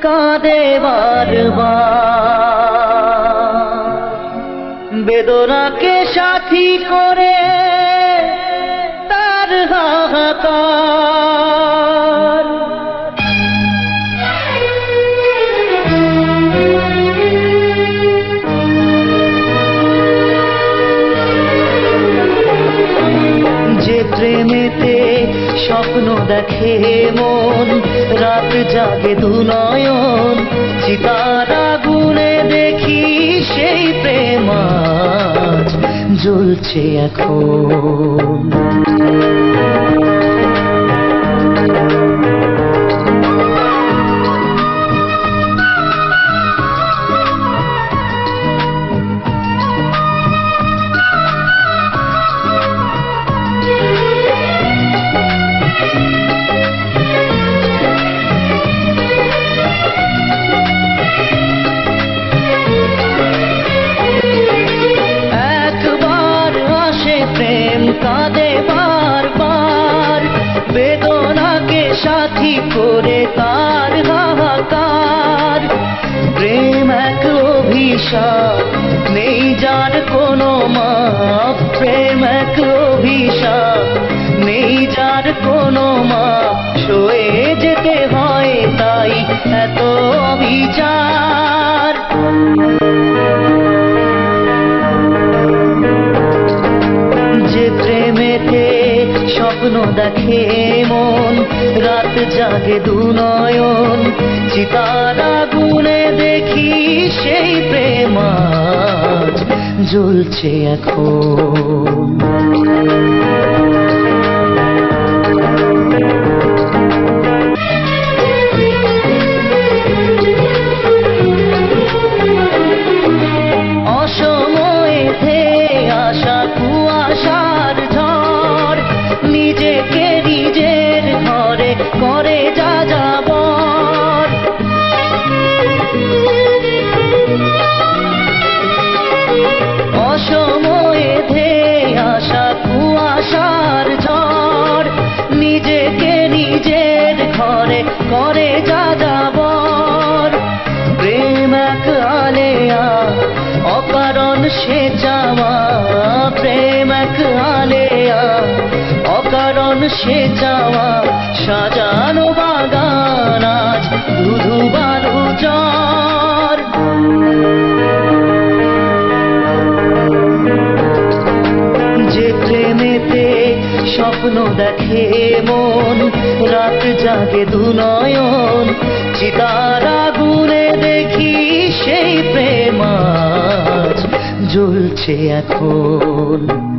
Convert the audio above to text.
কাঁদে বারবার, বেদনাকে সাথী করে তার হাহাকার। যে প্রেমেতে স্বপ্ন দেখে মন, রাত জাগে দু নয়ন, চিতার আগুনে দেখি সেই প্রেম আজ জ্বলছে এখন। কাঁদে বারবার, বেদনাকে সাথী করে তার হাহাকার। প্রেম এক অভিশাপ, নেই যার কোনো মাপ। প্রেম এক অভিশাপ, নেই যার কোনো মাপ। সয়ে যেতে হয় তাই এত অবিচার। যে প্রেমেতে স্বপ্ন দেখে মন, রাত জাগে দু নয়ন, চিতার আগুনে দেখি সেই প্রেম আজ জ্বলছে এখন। নিজেকে নিজের ঘরে করে যা যাবর। অসময়ে ধেয়ে আসা কুয়াশার ঝড়, নিজেকে নিজের ঘরে করে যা যাবর। প্রেম এক আলেয়া, অকারণ সে চাওয়া। প্রেম এক আলেয়া, অকারণ সে চাওয়া। সাজানো বাগান আজ ধুধু বালু চর। যে প্রেমেতে স্বপ্ন দেখে মন, রাত জাগে দু নয়ন, চিতার আগুনে দেখি সেই প্রেম আজ জ্বলছে এখন।